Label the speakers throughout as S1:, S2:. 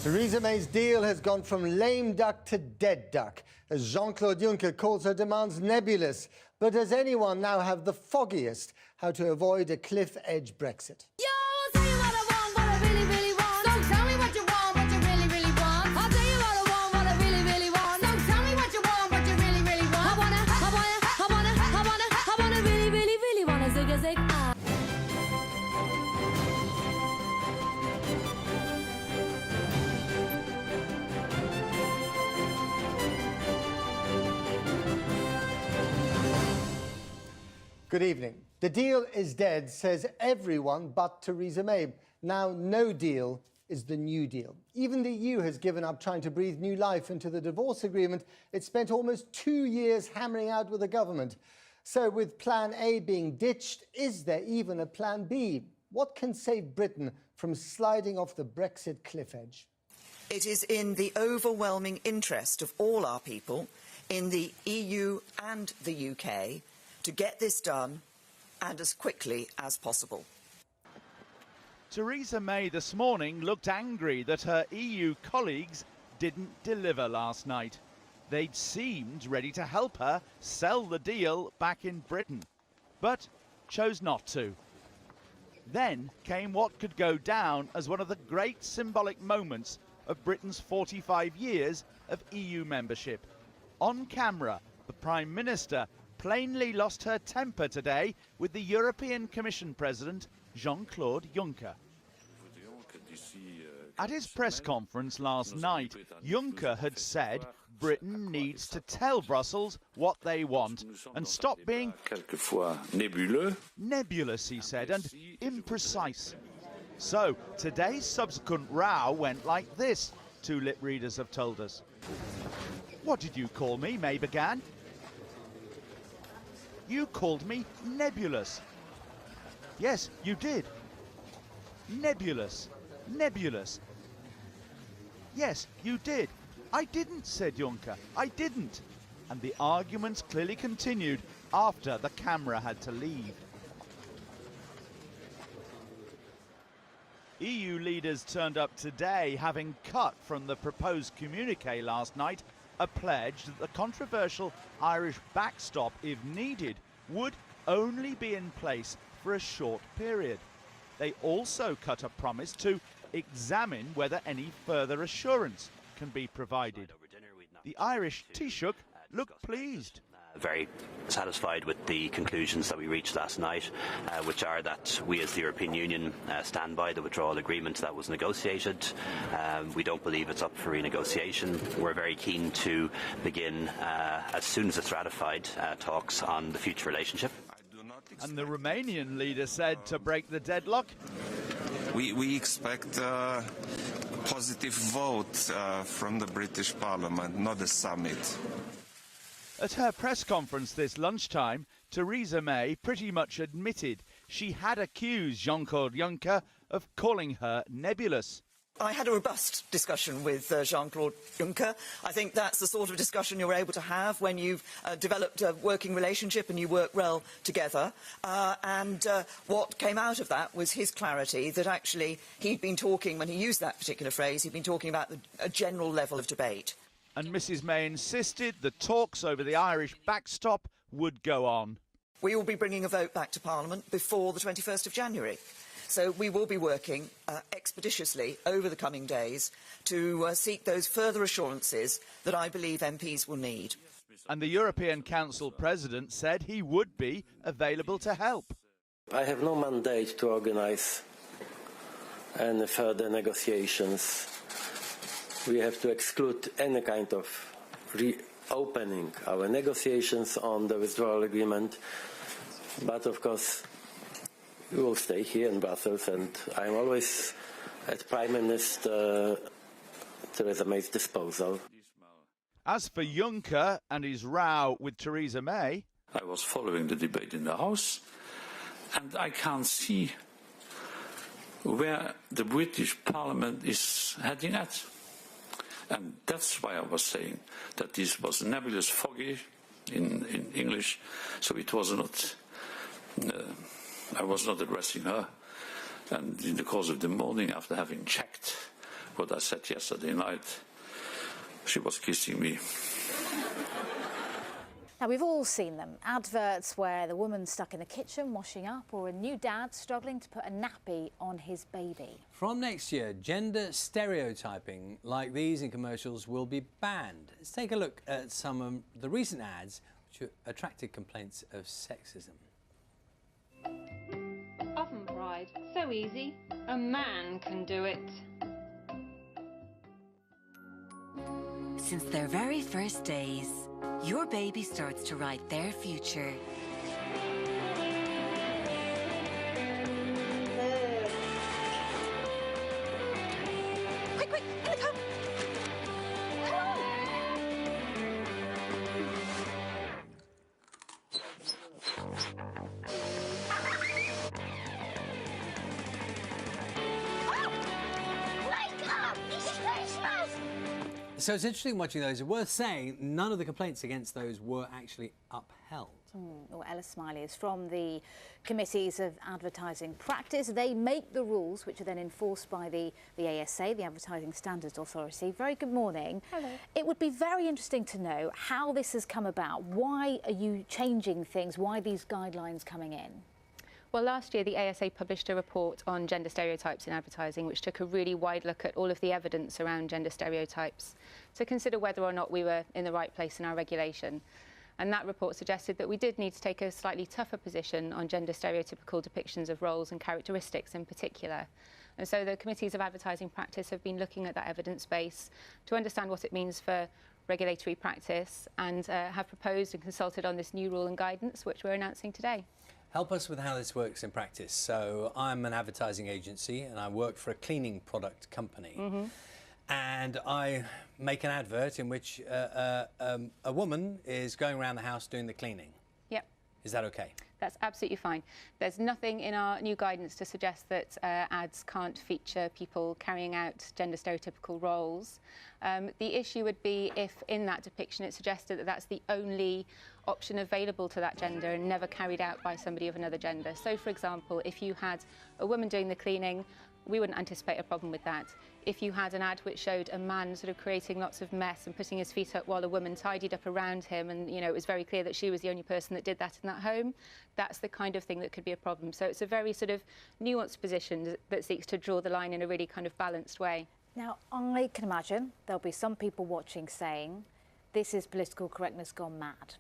S1: Theresa May's deal has gone from lame duck to dead duck, as Jean-Claude Juncker calls her demands nebulous. But does anyone now have the foggiest how to avoid a cliff-edge Brexit?
S2: Yo, I'll tell you what I want, what I really, really want. So tell me what you want, what you really, really want. I'll tell you what I want, what I really, really want. So tell me what you want, what you really, really want. I wanna really, really, really wanna zig a zig.
S1: Good evening. The deal is dead, says everyone but Theresa May. Now, no deal is the new deal. Even the EU has given up trying to breathe new life into the divorce agreement it spent almost 2 years hammering out with the government. So with Plan A being ditched, is there even a Plan B? What can save Britain from sliding off the Brexit cliff edge?
S3: It is in the overwhelming interest of all our people, in the EU and the UK, to get this done, and as quickly as possible.
S4: Theresa May this morning looked angry that her EU colleagues didn't deliver last night. They'd seemed ready to help her sell the deal back in Britain, but chose not to. Then came what could go down as one of the great symbolic moments of Britain's 45 years of EU membership. On camera, the Prime Minister plainly lost her temper today with the European Commission President, Jean-Claude Juncker. At his press conference last night, Juncker had said Britain needs to tell Brussels what they want and stop being nebulous, he said, and imprecise. So today's subsequent row went like this, two lip readers have told us. "What did you call me?" May began. "You called me nebulous." "Yes, you did." "Nebulous, nebulous." "Yes, you did." "I didn't," said Juncker. "I didn't." And the arguments clearly continued after the camera had to leave. EU leaders turned up today, having cut from the proposed communiqué last night a pledge that the controversial Irish backstop, if needed, would only be in place for a short period. They also cut a promise to examine whether any further assurance can be provided. The Irish Taoiseach looked pleased.
S5: Very satisfied with the conclusions that we reached last night, which are that we as the European Union stand by the withdrawal agreement that was negotiated. We don't believe it's up for renegotiation. We're very keen to begin, as soon as it's ratified, talks on the future relationship.
S4: And the Romanian leader said to break the deadlock,
S6: We expect a positive vote from the British Parliament, not a summit.
S4: At her press conference this lunchtime, Theresa May pretty much admitted she had accused Jean-Claude Juncker of calling her nebulous.
S3: I had a robust discussion with Jean-Claude Juncker. I think that's the sort of discussion you're able to have when you've developed a working relationship and you work well together. What came out of that was his clarity that actually he'd been talking, when he used that particular phrase, he'd been talking about a general level of debate.
S4: And Mrs May insisted the talks over the Irish backstop would go on.
S3: We will be bringing a vote back to Parliament before the 21st of January. So we will be working expeditiously over the coming days to seek those further assurances that I believe MPs will need.
S4: And the European Council President said he would be available to help.
S7: I have no mandate to organise any further negotiations. We have to exclude any kind of reopening our negotiations on the withdrawal agreement. But of course, we will stay here in Brussels, and I'm always at Prime Minister Theresa May's disposal.
S4: As for Juncker and his row with Theresa May,
S8: I was following the debate in the House, and I can't see where the British Parliament is heading at. And that's why I was saying that this was nebulous, foggy in English, so it was not... I was not addressing her. And in the course of the morning, after having checked what I said yesterday night. She was kissing me.
S9: Now, we've all seen them. Adverts where the woman's stuck in the kitchen washing up, or a new dad struggling to put a nappy on his baby.
S10: From next year, gender stereotyping like these in commercials will be banned. Let's take a look at some of the recent ads which attracted complaints of sexism.
S11: Oven pride, so easy. A man can do it.
S12: Since their very first days, your baby starts to write their future.
S2: Quick, quick, in the car! Wake up! It's Christmas!
S10: So it's interesting watching those. It's worth saying none of the complaints against those were actually upheld.
S9: Well, Ella Smiley is from the Committees of Advertising Practice. They make the rules, which are then enforced by the ASA, the Advertising Standards Authority. Very good morning.
S13: Hello.
S9: It would be very interesting to know how this has come about. Why are you changing things? Why these guidelines coming in?
S13: Well, last year the ASA published a report on gender stereotypes in advertising, which took a really wide look at all of the evidence around gender stereotypes to consider whether or not we were in the right place in our regulation. And that report suggested that we did need to take a slightly tougher position on gender stereotypical depictions of roles and characteristics in particular. And so the Committees of Advertising Practice have been looking at that evidence base to understand what it means for regulatory practice, and have proposed and consulted on this new rule and guidance, which we're announcing today.
S10: Help us with how this works in practice. So I'm an advertising agency and I work for a cleaning product company. And I make an advert in which a woman is going around the house doing the cleaning.
S13: Yep.
S10: Is that okay?
S13: That's absolutely fine. There's nothing in our new guidance to suggest that ads can't feature people carrying out gender stereotypical roles. The issue would be if in that depiction it suggested that that's the only option available to that gender and never carried out by somebody of another gender. So, for example, if you had a woman doing the cleaning, we wouldn't anticipate a problem with that. If you had an ad which showed a man sort of creating lots of mess and putting his feet up while a woman tidied up around him, and it was very clear that she was the only person that did that in that home, that's the kind of thing that could be a problem. So it's a very sort of nuanced position that seeks to draw the line in a really kind of balanced way.
S9: Now, I can imagine there'll be some people watching saying, this is political correctness gone mad.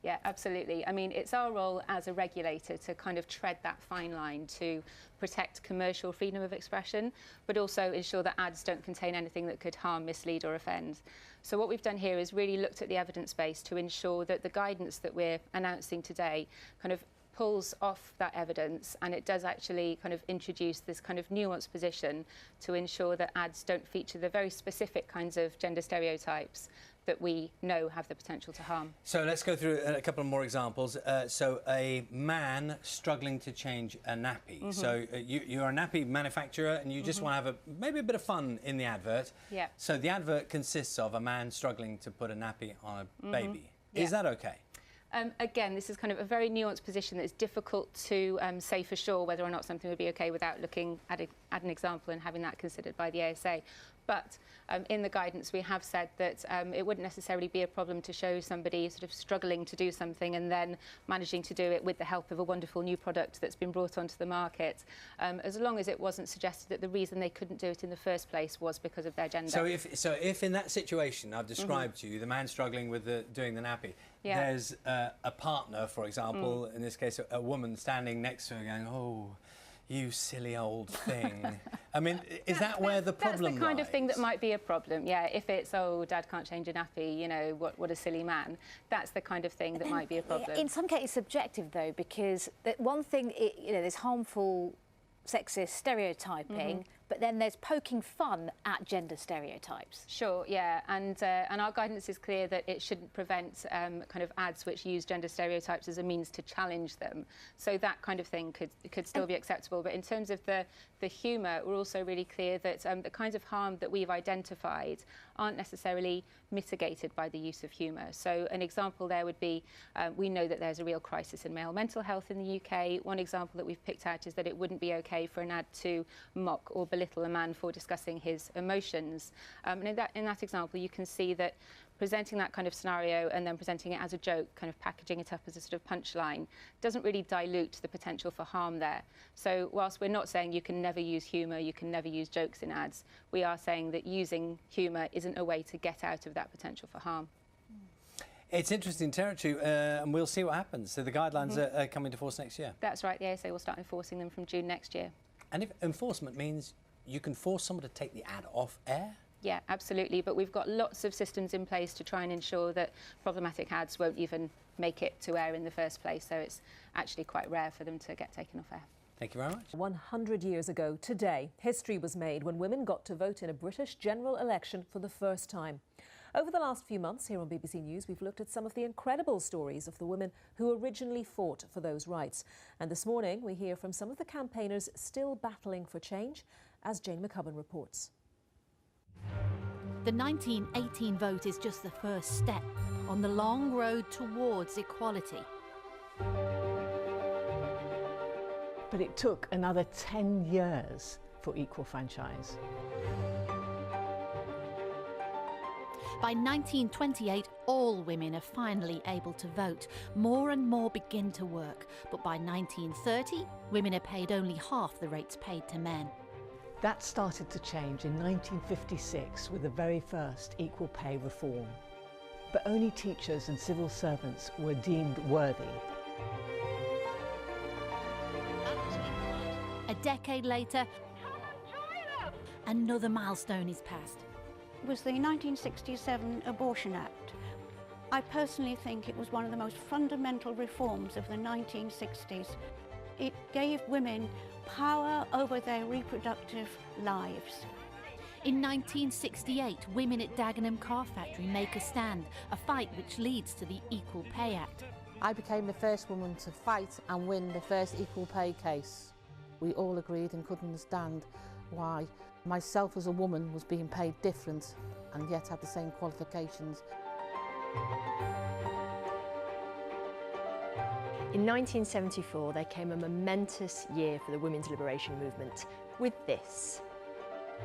S13: Yeah, absolutely. I mean, it's our role as a regulator to kind of tread that fine line to protect commercial freedom of expression, but also ensure that ads don't contain anything that could harm, mislead or offend. So what we've done here is really looked at the evidence base to ensure that the guidance that we're announcing today kind of pulls off that evidence, and it does actually kind of introduce this kind of nuanced position to ensure that ads don't feature the very specific kinds of gender stereotypes that we know have the potential to harm.
S10: So let's go through a couple of more examples. So a man struggling to change a nappy. So you're a nappy manufacturer and you just want to have maybe a bit of fun in the advert.
S13: Yeah.
S10: So the advert consists of a man struggling to put a nappy on a baby.
S13: Yeah.
S10: Is that okay?
S13: Again, this is kind of a very nuanced position that's difficult to say for sure whether or not something would be okay without looking at an example and having that considered by the ASA. But in the guidance, we have said that it wouldn't necessarily be a problem to show somebody sort of struggling to do something and then managing to do it with the help of a wonderful new product that's been brought onto the market, as long as it wasn't suggested that the reason they couldn't do it in the first place was because of their gender.
S10: So if in that situation I've described to you, the man struggling with doing the nappy, there's a partner, for example, in this case a woman standing next to her going, "Oh, you silly old thing." I mean, is that where the problem lies?
S13: That's the kind of thing that might be a problem, yeah. If it's, "Oh, Dad can't change a nappy, what a silly man," that's the kind of thing that might be a problem.
S9: In some cases, subjective, though, because one thing, there's harmful sexist stereotyping, but then there's poking fun at gender stereotypes.
S13: Sure, yeah, and our guidance is clear that it shouldn't prevent kind of ads which use gender stereotypes as a means to challenge them. So that kind of thing could still be acceptable. But in terms of the humour, we're also really clear that the kinds of harm that we've identified aren't necessarily mitigated by the use of humour. So an example there would be, we know that there's a real crisis in male mental health in the UK. One example that we've picked out is that it wouldn't be okay for an ad to mock or belittle belittle a man for discussing his emotions. And in that example, you can see that presenting that kind of scenario and then presenting it as a joke, kind of packaging it up as a sort of punchline, doesn't really dilute the potential for harm there. So whilst we're not saying you can never use humour, you can never use jokes in ads, we are saying that using humour isn't a way to get out of that potential for harm.
S10: It's interesting territory, and we'll see what happens. So the guidelines are coming to force next year?
S13: That's right. The ASA will start enforcing them from June next year.
S10: And if enforcement means you can force someone to take the ad off air?
S13: Yeah, absolutely. But we've got lots of systems in place to try and ensure that problematic ads won't even make it to air in the first place. So it's actually quite rare for them to get taken off air.
S10: Thank you very much.
S14: 100 years ago today, history was made when women got to vote in a British general election for the first time. Over the last few months here on BBC News, we've looked at some of the incredible stories of the women who originally fought for those rights. And this morning, we hear from some of the campaigners still battling for change, as Jane McCubbin reports.
S15: The 1918 vote is just the first step on the long road towards equality.
S16: But it took another 10 years for equal franchise.
S15: By 1928, all women are finally able to vote. More and more begin to work. But by 1930, women are paid only half the rates paid to men.
S16: That started to change in 1956 with the very first equal pay reform. But only teachers and civil servants were deemed worthy.
S15: A decade later, another milestone is passed.
S17: It was the 1967 Abortion Act. I personally think it was one of the most fundamental reforms of the 1960s. It gave women power over their reproductive lives.
S15: In 1968, women at Dagenham Car Factory make a stand, a fight which leads to the Equal Pay Act.
S18: I became the first woman to fight and win the first equal pay case. We all agreed and couldn't understand why myself as a woman was being paid different and yet had the same qualifications.
S19: In 1974, there came a momentous year for the women's liberation movement with this.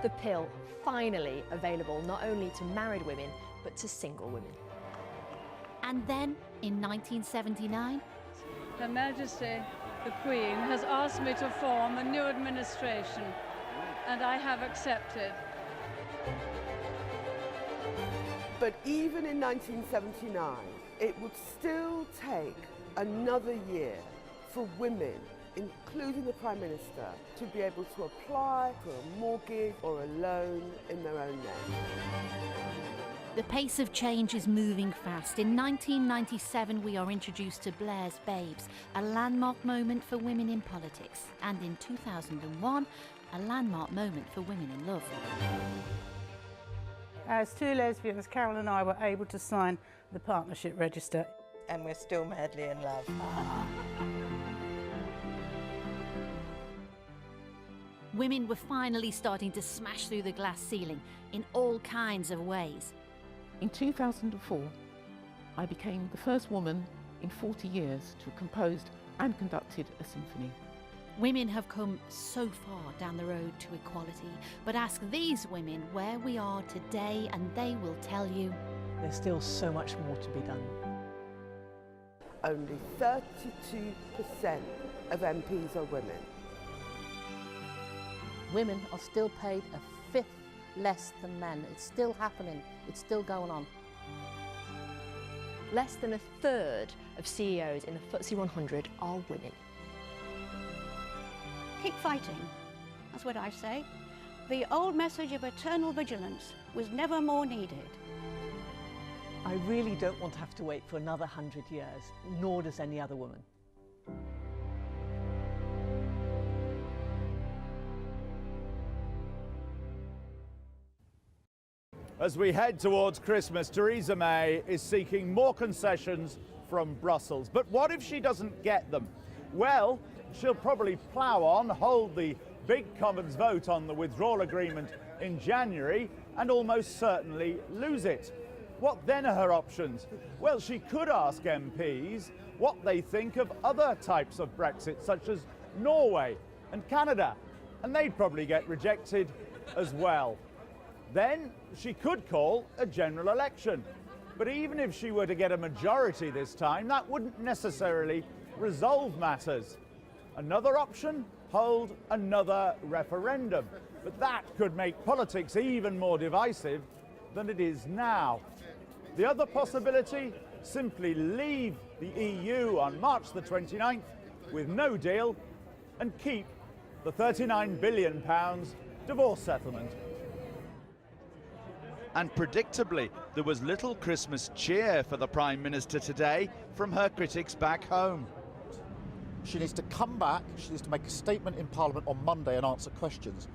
S19: The pill finally available not only to married women, but to single women.
S15: And then, in 1979,
S20: Her Majesty, the Queen, has asked me to form a new administration, and I have accepted.
S21: But even in 1979, it would still take another year for women, including the Prime Minister, to be able to apply for a mortgage or a loan in their own name.
S15: the pace of change is moving fast. In 1997, we are introduced to Blair's Babes, a landmark moment for women in politics. And in 2001, a landmark moment for women in love.
S22: As two lesbians, Carol and I were able to sign the partnership register.
S23: And we're still madly in love.
S15: Women were finally starting to smash through the glass ceiling in all kinds of ways.
S24: In 2004, I became the first woman in 40 years to have composed and conducted a symphony.
S15: Women have come so far down the road to equality, but ask these women where we are today and they will tell you
S16: there's still so much more to be done.
S21: Only 32% of MPs are women.
S18: Women are still paid a fifth less than men. It's still happening. It's still going on.
S19: Less than a third of CEOs in the FTSE 100 are women.
S17: Keep fighting, that's what I say. The old message of eternal vigilance was never more needed.
S16: I really don't want to have to wait for another 100 years, nor does any other woman.
S4: As we head towards Christmas, Theresa May is seeking more concessions from Brussels. But what if she doesn't get them? Well, she'll probably plough on, hold the big Commons vote on the withdrawal agreement in January, and almost certainly lose it. What then are her options? Well, she could ask MPs what they think of other types of Brexit, such as Norway and Canada. and they'd probably get rejected as well. Then she could call a general election. But even if she were to get a majority this time, that wouldn't necessarily resolve matters. Another option? Hold another referendum. But that could make politics even more divisive than it is now. The other possibility? Simply leave the EU on March the 29th with no deal and keep the £39 billion divorce settlement. And predictably, there was little Christmas cheer for the Prime Minister today from her critics back home.
S1: She needs to come back, she needs to make a statement in Parliament on Monday and answer questions.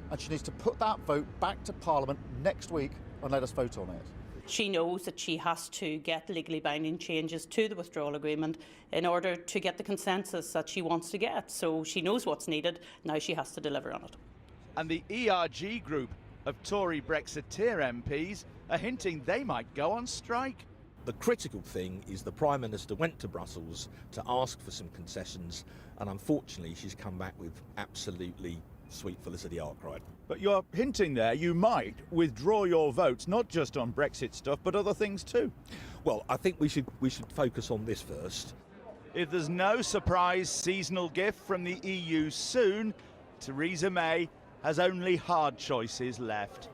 S1: And she needs to put that vote back to Parliament next week and let us vote on it.
S3: She knows that she has to get legally binding changes to the withdrawal agreement in order to get the consensus that she wants to get. So she knows what's needed, now she has to deliver on it.
S4: And the ERG group of Tory Brexiteer MPs are hinting they might go on strike.
S5: The critical thing is the Prime Minister went to Brussels to ask for some concessions, and unfortunately she's come back with absolutely sweet Felicity Arkwright.
S4: But you're hinting there you might withdraw your votes, not just on Brexit stuff, but other things too.
S5: Well, I think we should focus on this first.
S4: If there's no surprise seasonal gift from the EU soon, Theresa May has only hard choices left.